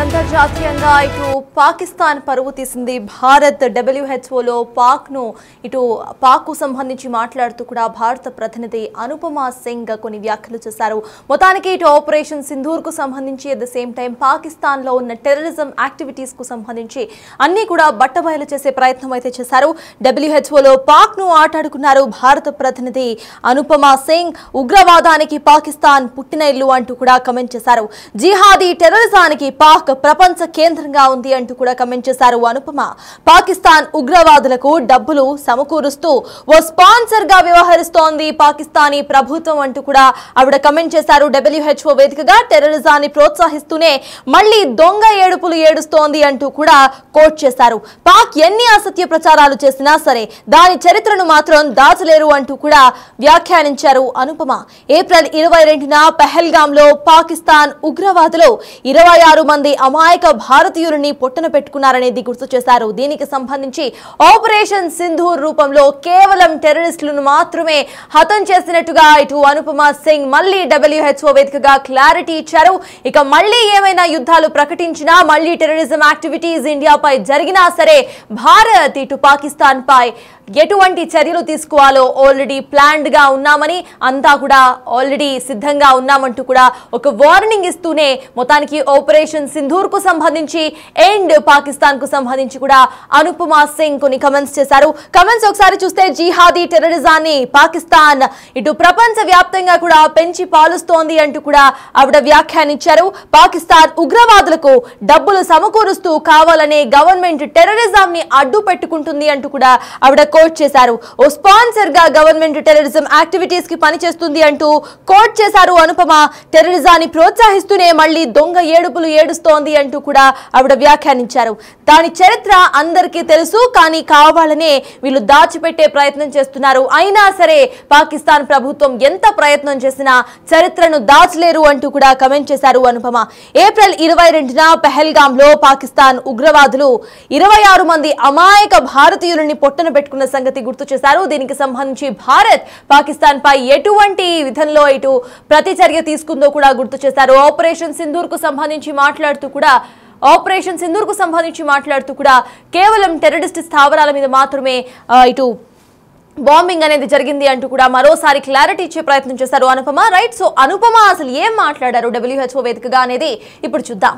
అంతర్జాతీయంగా ఇటు పాకిస్తాన్ పరువు తీసింది. భారత్ WHO పాక్ను పాక్కు సంబంధించి మాట్లాడుతూ కూడా భారత ప్రతినిధి అనుపమా సింగ్ కొన్ని వ్యాఖ్యలు చేశారు. మొత్తానికి ఇటు ఆపరేషన్ సింధూర్ కు సంబంధించి at the same time Pakistan లో ఉన్న టెర్రరిజం యాక్టివిటీస్ కు సంబంధించి అన్ని కూడా బట్టబయలు చేసే ప్రయత్నం అయితే చేశారు. WHO పాక్ను ఆటాడుకున్నారు భారత ప్రతినిధి అనుపమా సింగ్. ఉగ్రవాదానికి పాకిస్తాన్ పుట్టిన ఇల్లు అంటూ కూడా కమెంట్ చేశారు. జిహాదీ టెర్రరిజానికి పాక్ ప్రపంచ కేంద్రంగా ఉంది అంటూ కూడా కమెంట్ చేశారు అనుపమ. పాకిస్తాన్ ఉగ్రవాదులకు డబ్బులు సమకూరుస్తూ ఓ స్పాన్సర్ గా వ్యవహరిస్తోంది పాకిస్తానీ ప్రభుత్వం అంటూ కూడా ఆవిడ కమెంట్ చేశారు. WHO వేదికగా టెర్రరిజాన్ని ప్రోత్సహిస్తూనే మళ్లీ దొంగ ఏడుపులు ఏడుస్తోంది అంటూ కూడా కోట్ చేశారు. పాక్ ఎన్ని అసత్య ప్రచారాలు చేసినా సరే దాని చరిత్రను మాత్రం దాచలేరు అంటూ కూడా వ్యాఖ్యానించారు అనుపమ. ఏప్రిల్ 22న పహల్గాంలో పాకిస్తాన్ ఉగ్రవాదులు 26 మంది అమాయక భారతీయులని పొట్టన పెట్టుకున్నారనేది గుర్తు చేశారు. దీనికి సంబంధించి ఆపరేషన్ సింధూర్ రూపంలో కేవలం టెర్రరిస్టులను మాత్రమే హతం చేసినట్టుగా ఇటు అనుపమా సింగ్ మళ్లీ WHO వేదికగా క్లారిటీ ఇచ్చారు. ఇక మళ్లీ ఏమైనా యుద్ధాలు ప్రకటించినా, మళ్లీ టెర్రరిజం యాక్టివిటీస్ ఇండియాపై జరిగినా సరే భారత్ ఇటు పాకిస్తాన్ పై ఎటువంటి చర్యలు తీసుకోవాలో ఆల్రెడీ ప్లాన్డ్ గా ఉన్నామని, అంతా కూడా ఆల్రెడీ సిద్ధంగా ఉన్నామంటూ కూడా ఒక వార్నింగ్ ఇస్తూనే మొత్తానికి ఆపరేషన్ సింధూర్ కు సంబంధించి అండ్ పాకిస్తాన్ కు సంబంధించి కూడా అనుపమా సింగ్ కొన్ని కమెంట్స్ చేశారు. కమెంట్స్ ఒకసారి చూస్తే జిహాదీ టెర్రరిజాన్ని పాకిస్తాన్ ఇటు ప్రపంచ వ్యాప్తంగా కూడా పెంచి పాలుస్తోంది అంటూ కూడా ఆవిడ వ్యాఖ్యానించారు. పాకిస్తాన్ ఉగ్రవాదులకు డబ్బులు సమకూరుస్తూ కావాలనే గవర్నమెంట్ టెర్రరిజం ని అడ్డు పెట్టుకుంటుంది అంటూ కూడా ఆవిడ కోట్ చేశారు. ఓ స్పాన్సర్ గా గవర్నమెంట్ టెర్రరిజం యాక్టివిటీస్ కి పనిచేస్తుంది అంటూ కోట్ చేశారు అనుపమ. టెర్రరిజాన్ని ప్రోత్సహిస్తూనే మళ్లీ దొంగ ఏడుపులు ఏడుస్తోంది అంటూ కూడా ఆవిడ వ్యాఖ్యానించారు. దాని చరిత్ర అందరికీ తెలుసు, కానీ కావాలనే వీళ్ళు దాచిపెట్టే ప్రయత్నం చేస్తున్నారు. అయినా సరే పాకిస్తాన్ ప్రభుత్వం ఎంత ప్రయత్నం చేసినా చరిత్రను దాచలేరు అంటూ కూడా కమెంట్ చేశారు అనుపమ. ఏప్రిల్ 22న పహల్గాంలో పాకిస్తాన్ ఉగ్రవాదులు 26 మంది అమాయక భారతీయులని పొట్టన పెట్టుకున్న సంగతి గుర్తు చేశారు. దీనికి సంబంధించి భారత్ పాకిస్తాన్ పై ఎటువంటి విధంలో ఇటు ప్రతిచర్య తీసుకుందో కూడా గుర్తు చేశారు. ఆపరేషన్ సింధూర్ కు సంబంధించి మాట్లాడుతూ కూడా కేవలం టెర్రరిస్ట్ స్థావరాల మీద మాత్రమే ఇటు బాంబింగ్ అనేది జరిగింది అంటూ కూడా మరోసారి క్లారిటీ ఇచ్చే ప్రయత్నం చేశారు అనుపమ. రైట్, సో అనుపమ అసలు ఏం మాట్లాడారు WHO వేదికగా అనేది ఇప్పుడు చూద్దాం.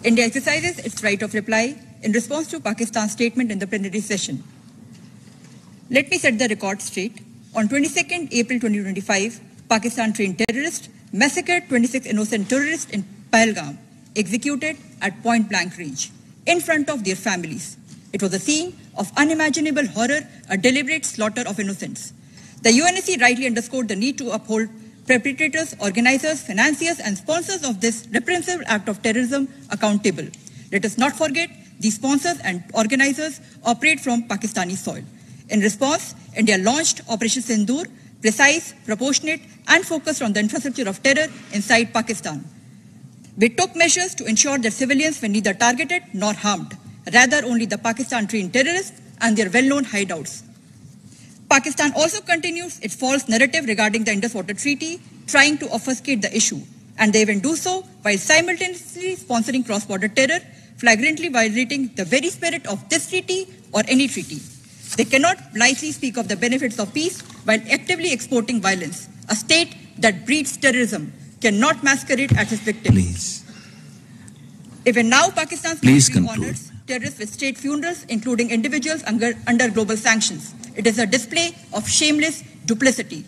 India exercises its right of reply in response to Pakistan's statement in the plenary session. Let me set the record straight. On 22nd April 2025, Pakistan trained terrorists massacred 26 innocent tourists in Pahalgam, executed at point-blank range, in front of their families. It was a scene of unimaginable horror, a deliberate slaughter of innocents. The UNSC rightly underscored the need to uphold perpetrators, organizers, financiers and sponsors of this reprehensible act of terrorism accountable. Let us not forget these sponsors and organizers operate from Pakistani soil. In response, India launched Operation Sindoor, precise, proportionate and focused on the infrastructure of terror inside Pakistan. We took measures to ensure that civilians were neither targeted nor harmed, rather only the Pakistan-trained terrorists and their well-known hideouts. Pakistan also continues its false narrative regarding the Indus Water Treaty, trying to obfuscate the issue, and they even do so while simultaneously sponsoring cross-border terror, flagrantly violating the very spirit of this treaty or any treaty. They cannot blithely speak of the benefits of peace while actively exporting violence. A state that breeds terrorism cannot masquerade as its victim. Please. Even now, Pakistan's military honors terrorists with state funerals, including individuals under global sanctions. It is a display of shameless duplicity.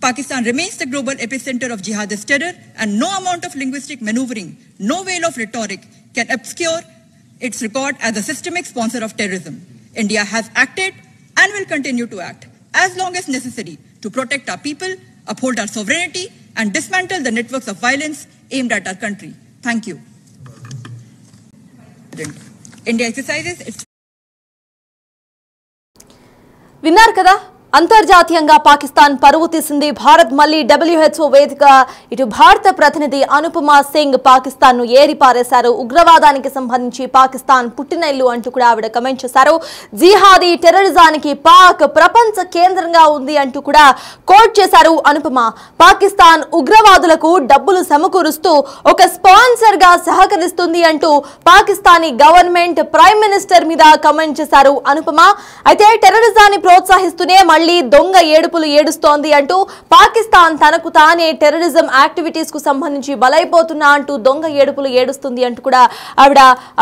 Pakistan remains the global epicenter of jihadist terror, and no amount of linguistic maneuvering, no veil of rhetoric can obscure its record as a systemic sponsor of terrorism. India has acted and will continue to act as long as necessary to protect our people, uphold our sovereignty, and dismantle the networks of violence aimed at our country. Thank you. India exercises its విన్నారు కదా అంతర్జాతీయంగా పాకిస్తాన్ పరువు తీసింది భారత్ మళ్లీ WHO వేదిక ఇటు భారత ప్రతినిధి అనుపమా సింగ్ పాకిస్తాన్ ను ఏరిపారేశారు. ఉగ్రవాదానికి సంబంధించి పాకిస్తాన్ పుట్టినల్లు అంటూ కూడా ఆవిడ కమెంట్ చేశారు. జిహాదీ టెర్రరిజానికి పాక్ ప్రపంచ కేంద్రంగా ఉంది అంటూ కూడా కోట్ చేశారు అనుపమ. పాకిస్తాన్ ఉగ్రవాదులకు డబ్బులు సమకూరుస్తూ ఒక స్పాన్సర్ గా సహకరిస్తుంది అంటూ పాకిస్తానీ గవర్నమెంట్ ప్రైమ్ మినిస్టర్ మీద కమెంట్ చేశారు అనుపమ. అయితే టెర్రరిజాన్ని ప్రోత్సహిస్తూనే మళ్లీ దొంగ ఏడుపులు ఏడుస్తోంది అంటూ పాకిస్తాన్ తనకు తానే టెర్రరిజం యాక్టివిటీస్ కు సంబంధించి బలైపోతున్నా అంటూ దొంగ ఏడుపులు ఏడుస్తుంది అంటూ కూడా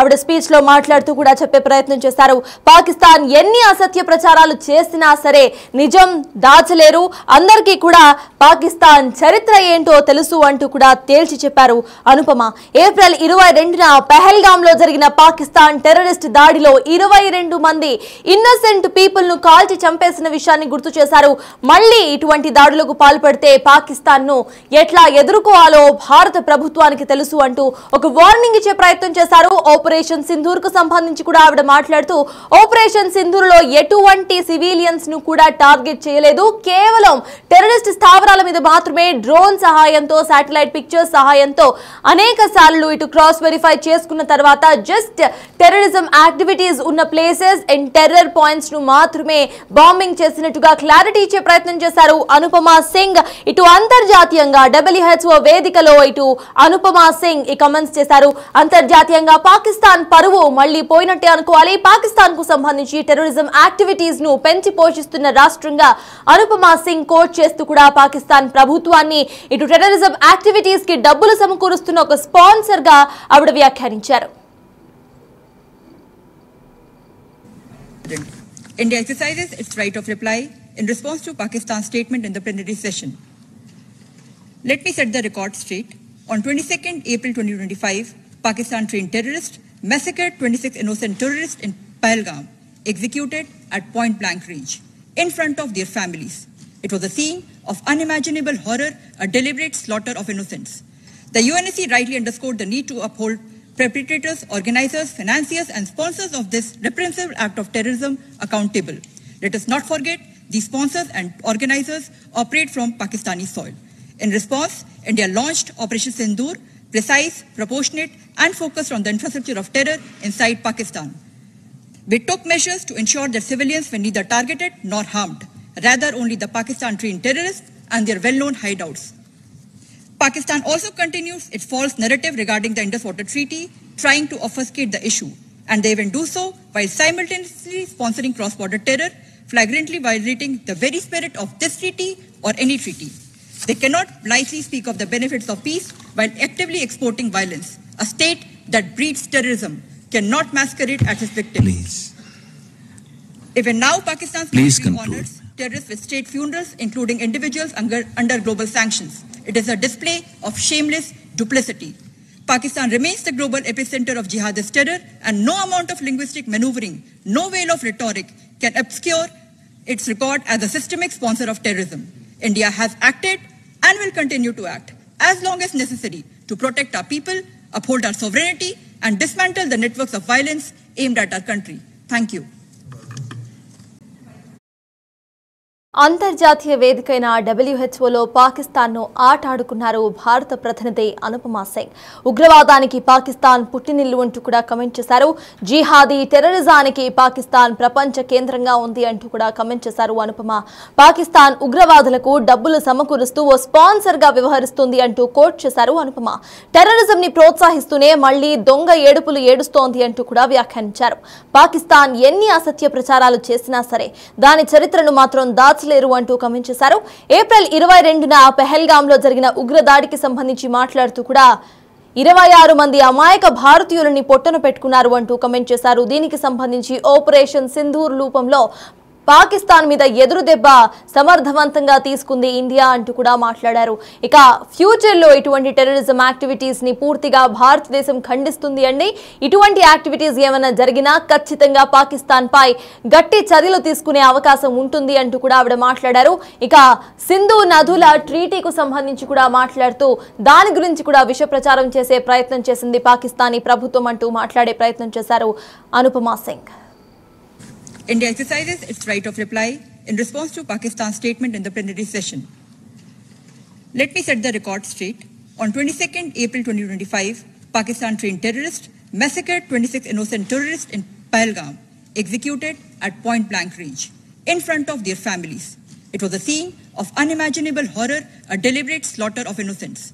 ఆవిడ స్పీచ్ లో మాట్లాడుతూ కూడా చెప్పే ప్రయత్నం చేశారు. పాకిస్తాన్ ఎన్ని అసత్య ప్రచారాలు చేసినా సరే నిజం దాచలేరు, అందరికీ కూడా పాకిస్తాన్ చరిత్ర ఏంటో తెలుసు అంటూ కూడా తేల్చి చెప్పారు అనుపమ. ఏప్రిల్ 22న పెహల్గామ్ లో జరిగిన పాకిస్తాన్ టెర్రరిస్ట్ దాడిలో 22 మంది ఇన్నోసెంట్ పీపుల్ ను కాల్చి చంపేసిన విషయాన్ని గుర్తు చేశారు. మళ్లీ ఇటువంటి దాడులకు పాల్పడితే పాకిస్తాన్ ను ఎట్లా ఎదుర్కోవాలో భారత ప్రభుత్వానికి తెలుసు అంటూ ఒక వార్నింగ్ ఇచ్చే ప్రయత్నం చేశారు. ఆపరేషన్ సింధూర్ కు సంబంధించి కూడా ఆవిడ మాట్లాడుతూ ఆపరేషన్ సింధూర్ లో ఎటువంటి సివిలియన్స్ ను కూడా టార్గెట్ చేయలేదు, కేవలం టెర్రరిస్ట్ స్థావరాల మీద మాత్రమే డ్రోన్ సహాయంతో శాటిలైట్ పిక్చర్స్ సహాయంతో అనేక సార్లు ఇటు క్రాస్ వెరిఫై చేసుకున్న తర్వాత జస్ట్ టెర్రరిజం యాక్టివిటీస్ ఉన్న ప్లేసెస్ అండ్ టెర్రర్ పాయింట్స్ ను మాత్రమే బాంబింగ్ చేసినట్టుగా క్లారిటీ ఇచ్చే ప్రయత్నం చేశారు అనుపమా సింగ్. ఇటు అంతర్జాతీయంగా WHO వేదికలో ఇటు అనుపమా సింగ్ ఈ కమెంట్స్ చేశారు. అంతర్జాతీయంగా పాకిస్తాన్ పరువు మళ్లీ పోయినట్టే అనుకోవాలి. పాకిస్తాన్ కు సంబంధించి టెర్రరిజం యాక్టివిటీస్ ను పెంచి పోషిస్తున్న రాష్ట్రంగా అనుపమా సింగ్ కోట్ చేస్తూ కూడా పాకిస్తాన్ ప్రభుత్వాన్ని ఇటు టెర్రరిజం యాక్టివిటీస్ కి డబ్బులు సమకూరుస్తున్న ఒక స్పాన్సర్ గా ఆవిడ వ్యాఖ్యానించారు. India exercises its right of reply in response to Pakistan's statement in the plenary session. Let me set the record straight. On 22nd April 2025, Pakistan trained terrorists massacred 26 innocent tourists in Pahalgam, executed at point-blank range, in front of their families. It was a scene of unimaginable horror, a deliberate slaughter of innocents. The UNSC rightly underscored the need to uphold perpetrators, organizers, financiers and sponsors of this repressive act of terrorism accountable. Let us not forget these sponsors and organizers operate from Pakistani soil. In response, India launched Operation Sindoor, precise, proportionate and focused on the infrastructure of terror inside Pakistan. We took measures to ensure that civilians were neither targeted nor harmed, rather only the Pakistan-trained terrorists and their well-known hideouts. Pakistan also continues its false narrative regarding the Indus Water Treaty, trying to obfuscate the issue, and they even do so while simultaneously sponsoring cross-border terror, flagrantly violating the very spirit of this treaty or any treaty. They cannot blithely speak of the benefits of peace while actively exporting violence. A state that breeds terrorism cannot masquerade as its victim. Please. Even now, Pakistan's military honors terrorists with state funerals, including individuals under global sanctions. It is a display of shameless duplicity. Pakistan remains the global epicenter of jihadist terror, and no amount of linguistic maneuvering, no veil of rhetoric can obscure its record as a systemic sponsor of terrorism. India has acted and will continue to act as long as necessary to protect our people, uphold our sovereignty, and dismantle the networks of violence aimed at our country. Thank you. అంతర్జాతీయ వేదికైన WHOలో పాకిస్తాన్ను ఆటాడుకున్నారు భారత ప్రతినిధి అనుపమా సింగ్. ఉగ్రవాదానికి పాకిస్తాన్ పుట్టినిల్లు అంటూ కూడా comment చేశారు. Jihadi టెర్రరిజానికి Pakistan ప్రపంచ కేంద్రంగా ఉంది అంటూ కూడా కమెంట్ చేశారు అనుపమ. పాకిస్తాన్ ఉగ్రవాదులకు డబ్బులు సమకూరుస్తూ ఓ స్పాన్సర్ గా వ్యవహరిస్తుంది అంటూ కోట్ చేశారు అనుపమ. టెర్రరిజం ని ప్రోత్సహిస్తూనే మళ్లీ దొంగ ఏడుపులు ఏడుస్తోంది అంటూ కూడా వ్యాఖ్యానించారు. పాకిస్తాన్ ఎన్ని అసత్య ప్రచారాలు చేసినా సరే దాని చరిత్రను మాత్రం లేరు అంటూ కమెంట్ చేశారు. ఏప్రిల్ 22న పెహల్గామ్ లో జరిగిన ఉగ్రదాడికి సంబంధించి మాట్లాడుతూ కూడా 26 మంది అమాయక భారతీయులని పొట్టన పెట్టుకున్నారు అంటూ కమెంట్ చేశారు. దీనికి సంబంధించి ఆపరేషన్ సింధూర్ రూపంలో పాకిస్తాన్ మీద ఎదురు దెబ్బ సమర్థవంతంగా తీసుకుంది ఇండియా అంటూ కూడా మాట్లాడారు. ఇక ఫ్యూచర్ లో ఇటువంటి టెర్రరిజం యాక్టివిటీస్ ని పూర్తిగా భారతదేశం ఖండిస్తుంది అండి. ఇటువంటి యాక్టివిటీస్ ఏమైనా జరిగినా ఖచ్చితంగా పాకిస్తాన్ పై గట్టి చర్యలు తీసుకునే అవకాశం ఉంటుంది అంటూ కూడా ఆవిడ మాట్లాడారు. ఇక సింధు నదుల ట్రీటీకు సంబంధించి కూడా మాట్లాడుతూ దాని గురించి కూడా విష ప్రచారం చేసే ప్రయత్నం చేసింది పాకిస్తానీ ప్రభుత్వం అంటూ మాట్లాడే ప్రయత్నం చేశారు Anupama Singh. India exercises its right of reply in response to Pakistan's statement in the plenary session. Let me set the record straight. On 22nd April 2025, Pakistan trained terrorists massacred 26 innocent tourists in Pahalgam, executed at point-blank range, in front of their families. It was a scene of unimaginable horror, a deliberate slaughter of innocents.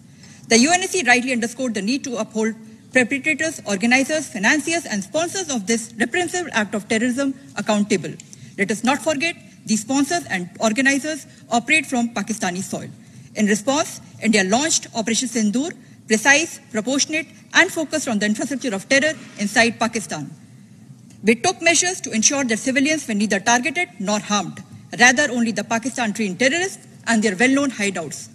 The UNSC rightly underscored the need to uphold perpetrators, organizers, financiers, and sponsors of this reprehensible act of terrorism accountable. Let us not forget these sponsors and organizers operate from Pakistani soil. In response, India launched Operation Sindoor, precise, proportionate, and focused on the infrastructure of terror inside Pakistan. We took measures to ensure that civilians were neither targeted nor harmed, rather only the Pakistan-trained terrorists and their well-known hideouts.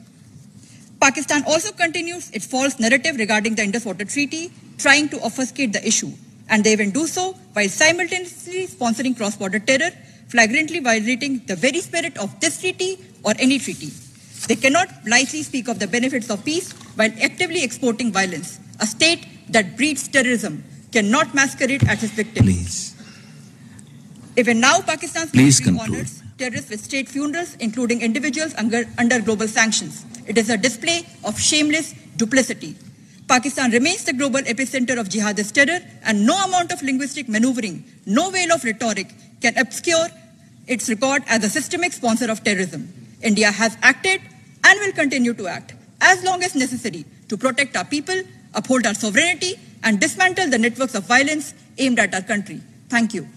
Pakistan also continues its false narrative regarding the Indus Water Treaty, trying to obfuscate the issue, and they even do so while simultaneously sponsoring cross-border terror, flagrantly violating the very spirit of this treaty or any treaty. They cannot blithely speak of the benefits of peace while actively exporting violence. A state that breeds terrorism cannot masquerade as its victim. Please. Even now, Pakistan's military honors terrorists with state funerals, including individuals under global sanctions. It is a display of shameless duplicity. Pakistan remains the global epicenter of jihadist terror, and no amount of linguistic maneuvering, no veil of rhetoric can obscure its record as a systemic sponsor of terrorism. India has acted and will continue to act as long as necessary to protect our people, uphold our sovereignty, and dismantle the networks of violence aimed at our country. Thank you.